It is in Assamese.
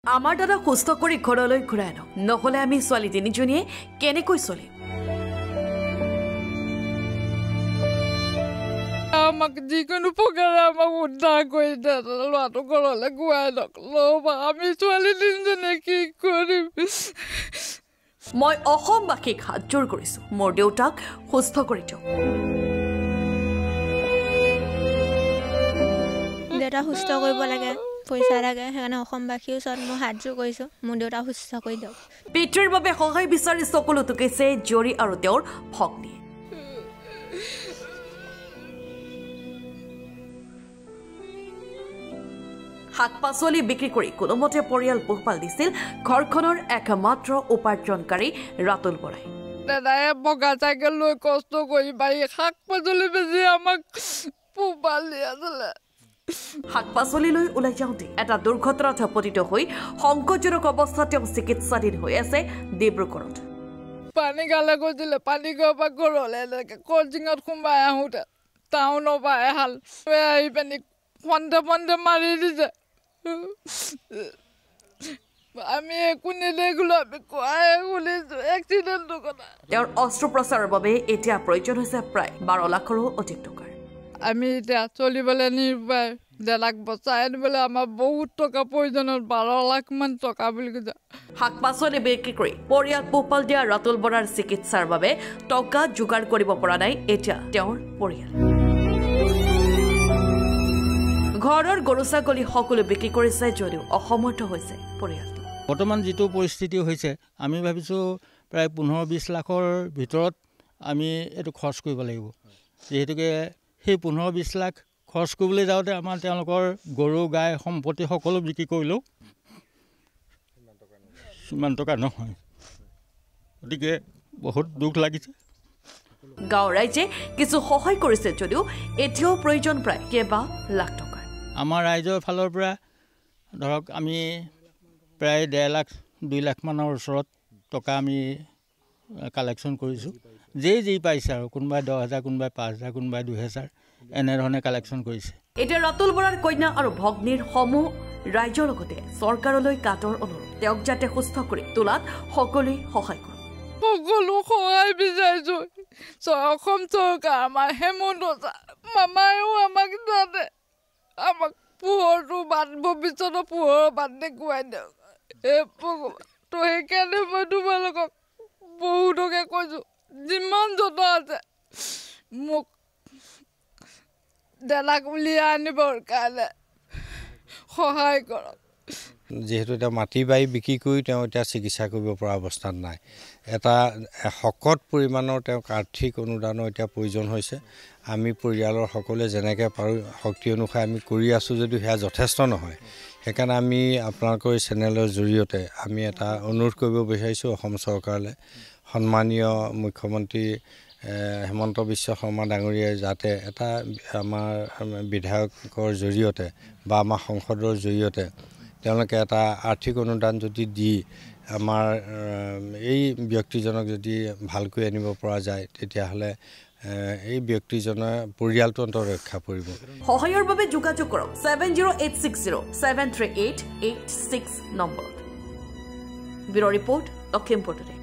আমাৰ দাদা সুস্থ কৰি ঘৰলৈ ঘূৰাই আনক নহলে আমি ছোৱালী তিনিজনীয়ে কেনেকৈ চলিম আমাক যিকোনো প্ৰকাৰে আমাক উদ্ধাৰ কৰি দে ল'ৰাটো ঘৰলৈ ঘূৰাই আনক ল'বা আমি ছোৱালী তিনিজনীয়ে কি কৰিম মই অসমবাসীক হাত জোৰ কৰিছো মোৰ দেউতাক সুস্থ কৰি দিয়ক দেউতা সুস্থ কৰিব লাগে পইচা লাগে সেইকাৰণে অসমবাসীৰ ওচৰত মই হাত জোৰ কৰিছোঁ মোৰ দেউতা সুস্থ কৰি দিয়ক পিতৃৰ বাবে সহায় বিচাৰি চকুলো টুকিছে জৰি আৰু তেওঁৰ ভগ্নী শাক-পাচলি বিক্ৰী কৰি কোনোমতে পৰিয়াল পোহপাল দিছিল ঘৰখনৰ একমাত্ৰ উপাৰ্জনকাৰী ৰাতুল বৰাই দাদাই বগা চাইকেল লৈ কষ্ট কৰি বাৰী শাক-পাচলি বেছি আমাক পোহপাল দি আছিলে শাক-পাচলি লৈ ওলাই যাওঁতে এটা দুৰ্ঘটনাত পতিত হৈ সংকটজনক অৱস্থাত তেওঁ চিকিৎসাধীন হৈ আছে ডিব্ৰুগড়ত পানী গালে গৈছিলে পানী গৈ পৰা ঘৰলৈ এনেকৈ কচিঙত সোমাই আহোঁতে টাউনৰ পৰা এহাল আহি পিনি ফন্দে মাৰি দিছে আমি একো নেদেখিলো আমি কোৱাই শুনিছোঁ এক্সিডেণ্টৰ কথা তেওঁৰ অস্ত্ৰোপচাৰৰ বাবে এতিয়া প্ৰয়োজন হৈছে প্ৰায় 12 লাখৰো অধিক টকাৰ আমি এতিয়া চলিবলৈ নিৰ্বায় দেলাক বচাই আনিবলৈ আমাৰ বহুত টকা প্ৰয়োজনত 12 লাখ মান টকা বুলি কৈছে শাক-পাচলি বিক্ৰী কৰি পৰিয়াল পোহপাল দিয়া ৰাতুল বৰাৰ চিকিৎসাৰ বাবে টকা যোগাৰ কৰিব পৰা নাই এতিয়া তেওঁৰ পৰিয়াল ঘৰৰ গৰু ছাগলী সকলো বিক্ৰী কৰিছে যদিও অসমৰ্থ হৈছে পৰিয়ালটো বৰ্তমান যিটো পৰিস্থিতি হৈছে আমি ভাবিছোঁ প্ৰায় 15-20 লাখৰ ভিতৰত আমি এইটো খৰচ কৰিব লাগিব যিহেতুকে সেই 15-20 লাখ খৰচ কৰিবলৈ যাওঁতে আমাৰ তেওঁলোকৰ গৰু গাই সম্পত্তি সকলো বিক্ৰী কৰিলেও সিমান টকা নহয় গতিকে বহুত দুখ লাগিছে গাঁৱৰ ৰাইজে কিছু সহায় কৰিছে যদিও এতিয়াও প্ৰয়োজন প্ৰায় কেইবা লাখ টকা আমাৰ ৰাইজৰ ফালৰ পৰা ধৰক আমি প্ৰায় 1.5 লাখ 2 লাখ মানৰ ওচৰত টকা আমি কালেকশ্যন কৰিছোঁ যি পাইছে আৰু কোনোবাই 10,000 কোনোবাই 5,000 কোনোবাই 2,000 এনেধৰণে কালেকশ্যন কৰিছে এতিয়া ৰাতুল বৰাৰ কন্যা আৰু ভগ্নীৰ সমূহ ৰাইজৰ লগতে চৰকাৰলৈ কাটৰ অনুৰোধ তেওঁক যাতে সুস্থ কৰি তোলাত সকলোৱে সহায় কৰক সকলো সহায় বিচাৰিছোঁ অসম চৰকাৰ আমাৰ হেমন্ত মামায়েও আমাক যাতে আমাক পোহৰটো বাট ভৱিষ্যতৰ পোহৰৰ বাট দেখুৱাই দিয়ক তো সেইকাৰণে মই তোমালোকক বহুতকে কৈছোঁ যিমান যত আছে মোক দেলাক উলিয়াই আনিবৰ কাৰণে সহায় কৰক যিহেতু এতিয়া মাটি বাৰী বিক্ৰী কৰি তেওঁ এতিয়া চিকিৎসা কৰিব পৰা অৱস্থাত নাই এটা শকত পৰিমাণৰ তেওঁক আৰ্থিক অনুদানৰ এতিয়া প্ৰয়োজন হৈছে আমি পৰিয়ালৰ সকলোৱে যেনেকৈ পাৰোঁ শক্তি অনুসাৰে আমি কৰি আছোঁ যদিও সেয়া যথেষ্ট নহয় সেইকাৰণে আমি আপোনালোকৰ এই চেনেলৰ জৰিয়তে আমি এটা অনুৰোধ কৰিব বিচাৰিছোঁ অসম চৰকাৰলৈ সন্মানীয় মুখ্যমন্ত্ৰী হেমন্ত বিশ্ব শৰ্মা ডাঙৰীয়াই যাতে এটা আমাৰ বিধায়কৰ জৰিয়তে বা আমাৰ সংসদৰ জৰিয়তে তেওঁলোকে এটা আৰ্থিক অনুদান যদি দি আমাৰ এই ব্যক্তিজনক যদি ভালকৈ আনিব পৰা যায় তেতিয়াহ'লে এই ব্যক্তিজনৰ পৰিয়ালটো অন্তত ৰক্ষা পৰিব সহায়ৰ বাবে যোগাযোগ কৰক 70860738886 নম্বৰত ব্যুৰ ৰিপৰ্ট লখিমপুৰ টুডে